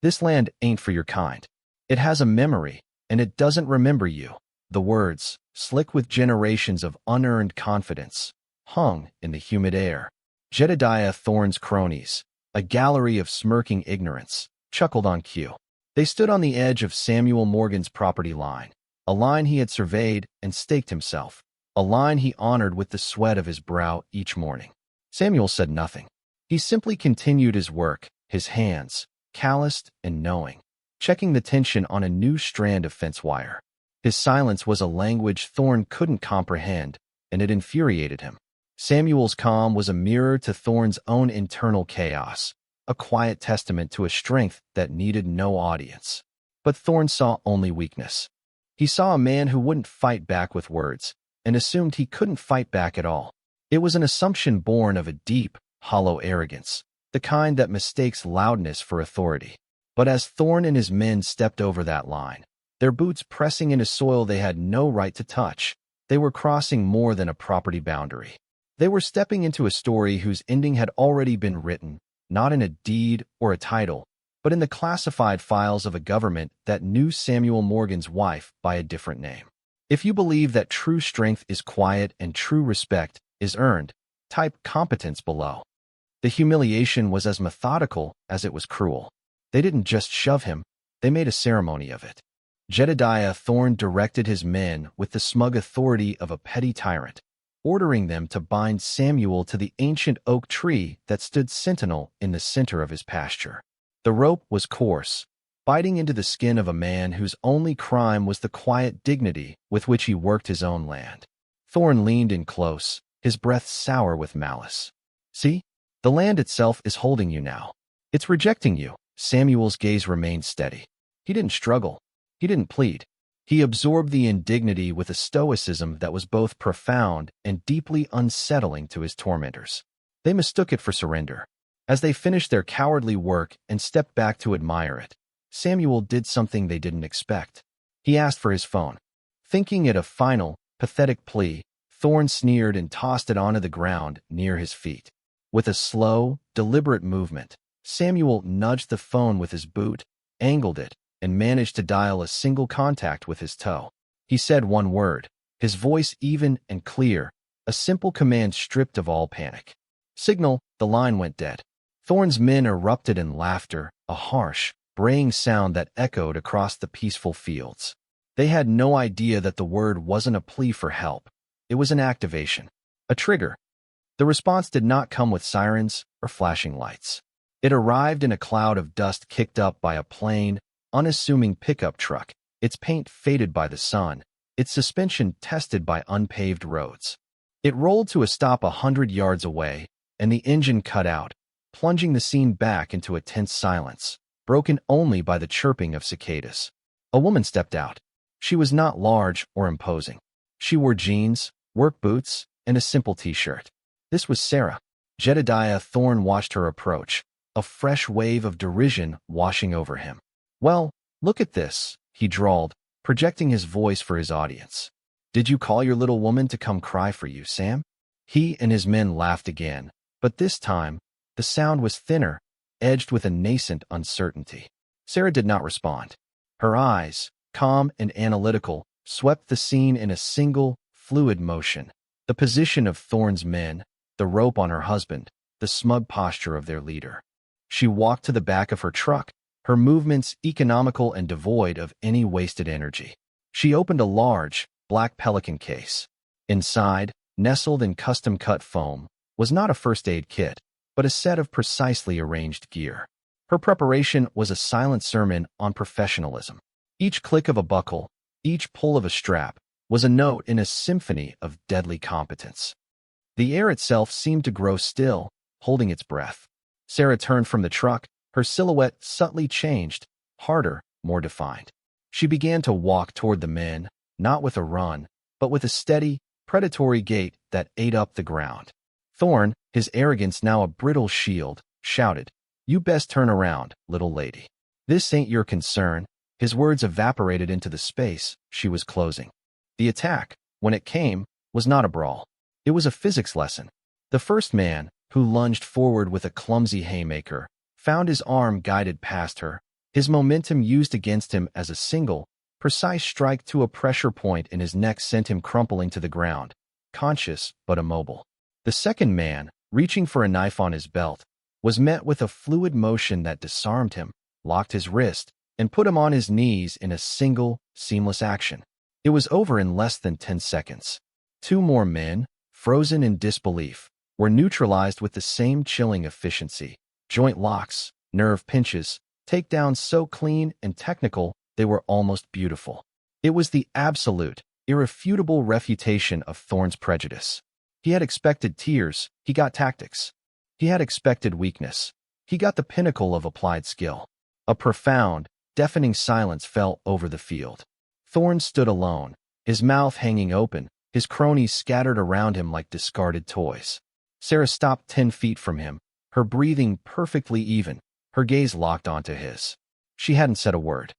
This land ain't for your kind. It has a memory, and it doesn't remember you." The words, slick with generations of unearned confidence, hung in the humid air. Jedediah Thorne's cronies, a gallery of smirking ignorance, chuckled on cue. They stood on the edge of Samuel Morgan's property line, a line he had surveyed and staked himself, a line he honored with the sweat of his brow each morning. Samuel said nothing. He simply continued his work, his hands, calloused and knowing, checking the tension on a new strand of fence wire. His silence was a language Thorne couldn't comprehend, and it infuriated him. Samuel's calm was a mirror to Thorne's own internal chaos, a quiet testament to a strength that needed no audience. But Thorne saw only weakness. He saw a man who wouldn't fight back with words, and assumed he couldn't fight back at all. It was an assumption born of a deep, hollow arrogance, the kind that mistakes loudness for authority. But as Thorne and his men stepped over that line, their boots pressing into soil they had no right to touch, they were crossing more than a property boundary. They were stepping into a story whose ending had already been written, not in a deed or a title, but in the classified files of a government that knew Samuel Morgan's wife by a different name. If you believe that true strength is quiet and true respect is earned, type competence below. The humiliation was as methodical as it was cruel. They didn't just shove him, they made a ceremony of it. Jedediah Thorne directed his men with the smug authority of a petty tyrant, ordering them to bind Samuel to the ancient oak tree that stood sentinel in the center of his pasture. The rope was coarse, biting into the skin of a man whose only crime was the quiet dignity with which he worked his own land. Thorne leaned in close, his breath sour with malice. "See? The land itself is holding you now. It's rejecting you." Samuel's gaze remained steady. He didn't struggle. He didn't plead. He absorbed the indignity with a stoicism that was both profound and deeply unsettling to his tormentors. They mistook it for surrender. As they finished their cowardly work and stepped back to admire it, Samuel did something they didn't expect. He asked for his phone. Thinking it a final, pathetic plea, Thorne sneered and tossed it onto the ground near his feet. With a slow, deliberate movement, Samuel nudged the phone with his boot, angled it, and managed to dial a single contact with his toe. He said one word, his voice even and clear, a simple command stripped of all panic. "Signal." The line went dead. Thorne's men erupted in laughter, a harsh, braying sound that echoed across the peaceful fields. They had no idea that the word wasn't a plea for help. It was an activation, a trigger. The response did not come with sirens or flashing lights. It arrived in a cloud of dust kicked up by a plain, unassuming pickup truck, its paint faded by the sun, its suspension tested by unpaved roads. It rolled to a stop 100 yards away, and the engine cut out, plunging the scene back into a tense silence, broken only by the chirping of cicadas. A woman stepped out. She was not large or imposing. She wore jeans, work boots, and a simple t-shirt. This was Sarah. Jedediah Thorne watched her approach, a fresh wave of derision washing over him. "Well, look at this," he drawled, projecting his voice for his audience. "Did you call your little woman to come cry for you, Sam?" He and his men laughed again, but this time, the sound was thinner, edged with a nascent uncertainty. Sarah did not respond. Her eyes, calm and analytical, swept the scene in a single, fluid motion. The position of Thorne's men, the rope on her husband, the smug posture of their leader. She walked to the back of her truck, her movements economical and devoid of any wasted energy. She opened a large, black Pelican case. Inside, nestled in custom-cut foam, was not a first-aid kit, but a set of precisely arranged gear. Her preparation was a silent sermon on professionalism. Each click of a buckle, each pull of a strap, was a note in a symphony of deadly competence. The air itself seemed to grow still, holding its breath. Sarah turned from the truck, her silhouette subtly changed, harder, more defined. She began to walk toward the men, not with a run, but with a steady, predatory gait that ate up the ground. Thorne, his arrogance now a brittle shield, shouted, "You best turn around, little lady. This ain't your concern." His words evaporated into the space she was closing. The attack, when it came, was not a brawl. It was a physics lesson. The first man, who lunged forward with a clumsy haymaker, found his arm guided past her, his momentum used against him as a single, precise strike to a pressure point in his neck sent him crumpling to the ground, conscious but immobile. The second man, reaching for a knife on his belt, was met with a fluid motion that disarmed him, locked his wrist, and put him on his knees in a single, seamless action. It was over in less than 10 seconds. Two more men, frozen in disbelief, were neutralized with the same chilling efficiency. Joint locks, nerve pinches, takedowns so clean and technical they were almost beautiful. It was the absolute, irrefutable refutation of Thorne's prejudice. He had expected tears, he got tactics. He had expected weakness. He got the pinnacle of applied skill. A profound, deafening silence fell over the field. Thorne stood alone, his mouth hanging open, his cronies scattered around him like discarded toys. Sarah stopped 10 feet from him, her breathing perfectly even, her gaze locked onto his. She hadn't said a word.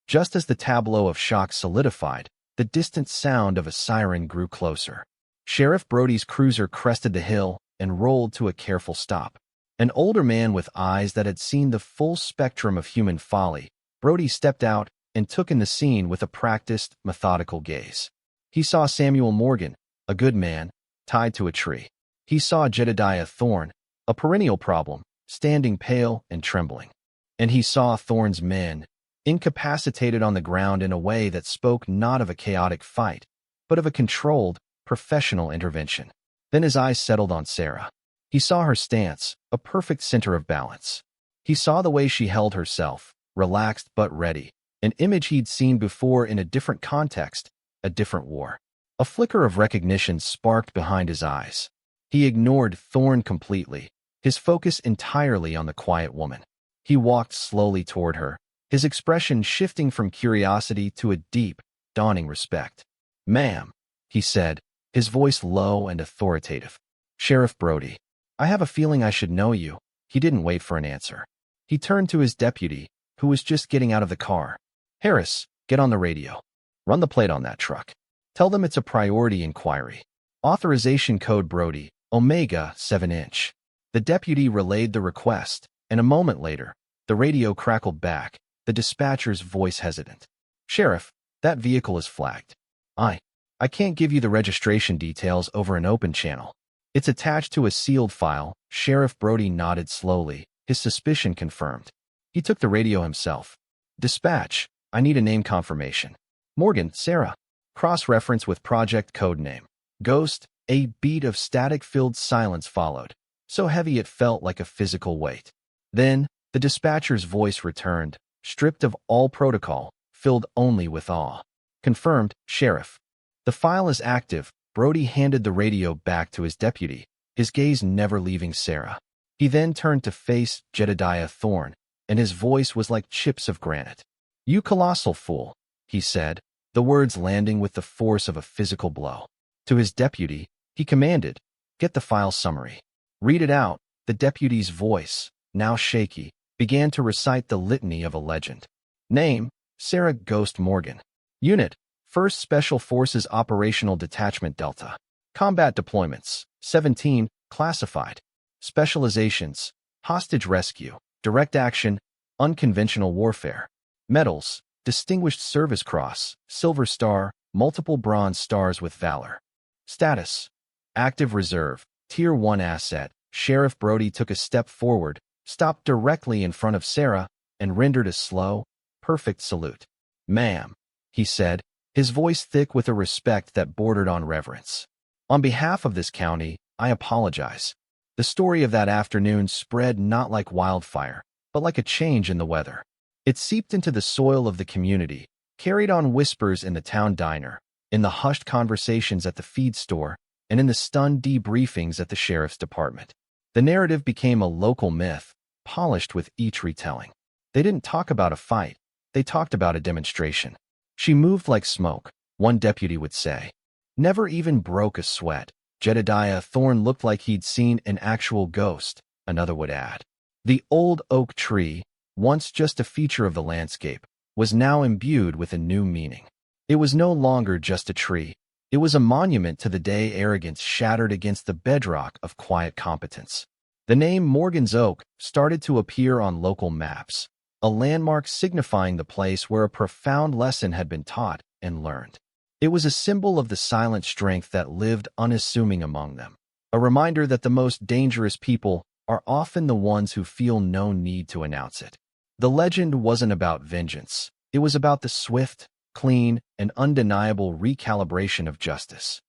Just as the tableau of shock solidified, the distant sound of a siren grew closer. Sheriff Brody's cruiser crested the hill and rolled to a careful stop. An older man with eyes that had seen the full spectrum of human folly, Brody stepped out and took in the scene with a practiced, methodical gaze. He saw Samuel Morgan, a good man, tied to a tree. He saw Jedediah Thorne, a perennial problem, standing pale and trembling. And he saw Thorne's men, incapacitated on the ground in a way that spoke not of a chaotic fight, but of a controlled, professional intervention. Then his eyes settled on Sarah. He saw her stance, a perfect center of balance. He saw the way she held herself, relaxed but ready, an image he'd seen before in a different context, a different war. A flicker of recognition sparked behind his eyes. He ignored Thorne completely, his focus entirely on the quiet woman. He walked slowly toward her, his expression shifting from curiosity to a deep, dawning respect. "Ma'am," he said, his voice low and authoritative. "Sheriff Brody. I have a feeling I should know you." He didn't wait for an answer. He turned to his deputy, who was just getting out of the car. "Harris, get on the radio. Run the plate on that truck. Tell them it's a priority inquiry. Authorization code Brody, Omega 7-inch. The deputy relayed the request, and a moment later, the radio crackled back, the dispatcher's voice hesitant. "Sheriff, that vehicle is flagged. I can't give you the registration details over an open channel. It's attached to a sealed file." Sheriff Brody nodded slowly, his suspicion confirmed. He took the radio himself. "Dispatch, I need a name confirmation. Morgan, Sarah. Cross-reference with project code name. Ghost." A beat of static-filled silence followed, so heavy it felt like a physical weight. Then, the dispatcher's voice returned, stripped of all protocol, filled only with awe. "Confirmed, Sheriff. The file is active." Brody handed the radio back to his deputy, his gaze never leaving Sarah. He then turned to face Jedediah Thorne, and his voice was like chips of granite. "You colossal fool," he said, the words landing with the force of a physical blow. To his deputy, he commanded, "Get the file summary." "Read it out." The deputy's voice, now shaky, began to recite the litany of a legend. "Name, Sarah Ghost Morgan. Unit, 1st Special Forces Operational Detachment Delta. Combat deployments, 17, classified. Specializations, hostage rescue, direct action, unconventional warfare. Medals, Distinguished Service Cross, Silver Star, multiple Bronze Stars with Valor. Status, Active Reserve, Tier 1 asset." Sheriff Brody took a step forward, stopped directly in front of Sarah, and rendered a slow, perfect salute. "Ma'am," he said, his voice thick with a respect that bordered on reverence. "On behalf of this county, I apologize." The story of that afternoon spread not like wildfire, but like a change in the weather. It seeped into the soil of the community, carried on whispers in the town diner, in the hushed conversations at the feed store, and in the stunned debriefings at the sheriff's department. The narrative became a local myth, polished with each retelling. They didn't talk about a fight, they talked about a demonstration. "She moved like smoke," one deputy would say. "Never even broke a sweat." Jedediah Thorne looked like he'd seen an actual ghost, another would add. The old oak tree, once just a feature of the landscape, was now imbued with a new meaning. It was no longer just a tree. It was a monument to the day arrogance shattered against the bedrock of quiet competence. The name Morgan's Oak started to appear on local maps, a landmark signifying the place where a profound lesson had been taught and learned. It was a symbol of the silent strength that lived unassuming among them, a reminder that the most dangerous people are often the ones who feel no need to announce it. The legend wasn't about vengeance. It was about the swift, clean, and undeniable recalibration of justice.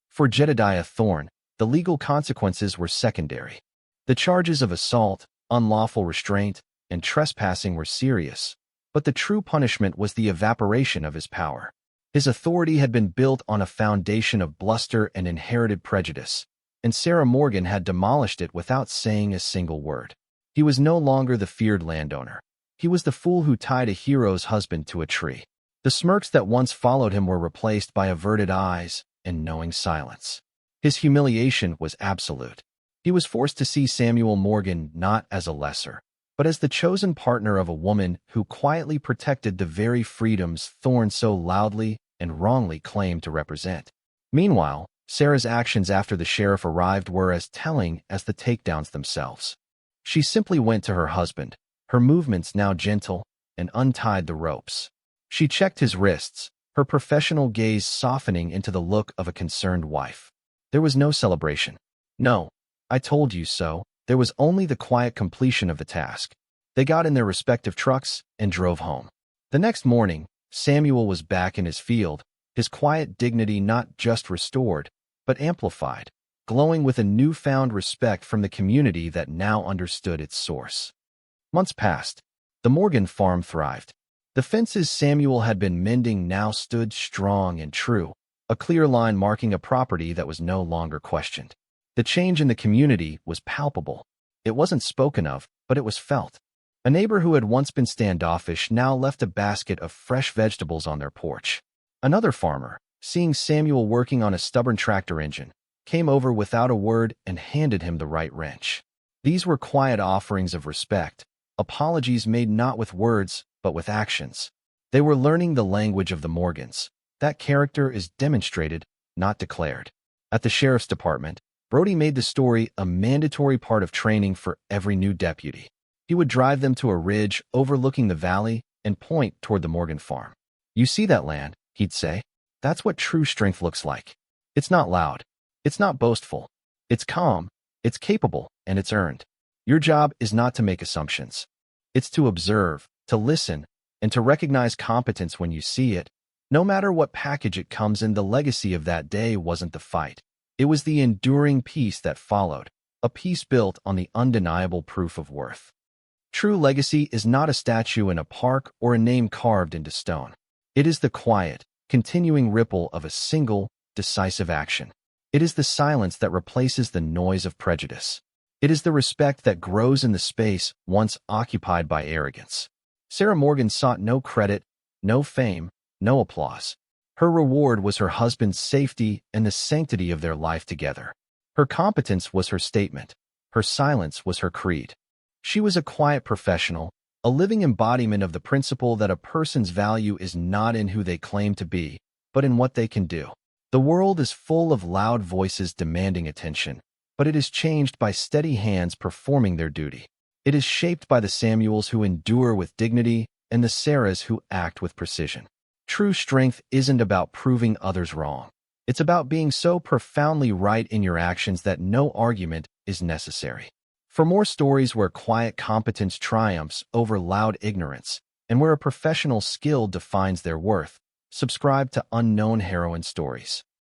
For Jedediah Thorne, the legal consequences were secondary. The charges of assault, unlawful restraint, and trespassing were serious, but the true punishment was the evaporation of his power. His authority had been built on a foundation of bluster and inherited prejudice, and Sarah Morgan had demolished it without saying a single word. He was no longer the feared landowner. He was the fool who tied a hero's husband to a tree. The smirks that once followed him were replaced by averted eyes and knowing silence. His humiliation was absolute. He was forced to see Samuel Morgan not as a lesser, but as the chosen partner of a woman who quietly protected the very freedoms Thorne so loudly and wrongly claimed to represent. Meanwhile, Sarah's actions after the sheriff arrived were as telling as the takedowns themselves. She simply went to her husband, her movements now gentle, and untied the ropes. She checked his wrists, her professional gaze softening into the look of a concerned wife. There was no celebration. No, I told you so. There was only the quiet completion of the task. They got in their respective trucks and drove home. The next morning, Samuel was back in his field, his quiet dignity not just restored, but amplified, glowing with a newfound respect from the community that now understood its source. Months passed. The Morgan farm thrived. The fences Samuel had been mending now stood strong and true, a clear line marking a property that was no longer questioned. The change in the community was palpable. It wasn't spoken of, but it was felt. A neighbor who had once been standoffish now left a basket of fresh vegetables on their porch. Another farmer, seeing Samuel working on a stubborn tractor engine, came over without a word and handed him the right wrench. These were quiet offerings of respect, apologies made not with words, but with actions. They were learning the language of the Morgans. That character is demonstrated, not declared. At the sheriff's department, Brody made the story a mandatory part of training for every new deputy. He would drive them to a ridge overlooking the valley and point toward the Morgan farm. "You see that land?" he'd say. "That's what true strength looks like. It's not loud. It's not boastful. It's calm, it's capable, and it's earned. Your job is not to make assumptions. It's to observe, to listen, and to recognize competence when you see it. No matter what package it comes in, the legacy of that day wasn't the fight. It was the enduring peace that followed, a peace built on the undeniable proof of worth. True legacy is not a statue in a park or a name carved into stone. It is the quiet, continuing ripple of a single, decisive action. It is the silence that replaces the noise of prejudice. It is the respect that grows in the space once occupied by arrogance. Sarah Morgan sought no credit, no fame, no applause. Her reward was her husband's safety and the sanctity of their life together. Her competence was her statement. Her silence was her creed. She was a quiet professional, a living embodiment of the principle that a person's value is not in who they claim to be, but in what they can do. The world is full of loud voices demanding attention, but it is changed by steady hands performing their duty. It is shaped by the Samuels who endure with dignity and the Sarahs who act with precision. True strength isn't about proving others wrong. It's about being so profoundly right in your actions that no argument is necessary. For more stories where quiet competence triumphs over loud ignorance, and where a professional skill defines their worth, subscribe to Unknown Heroine Stories.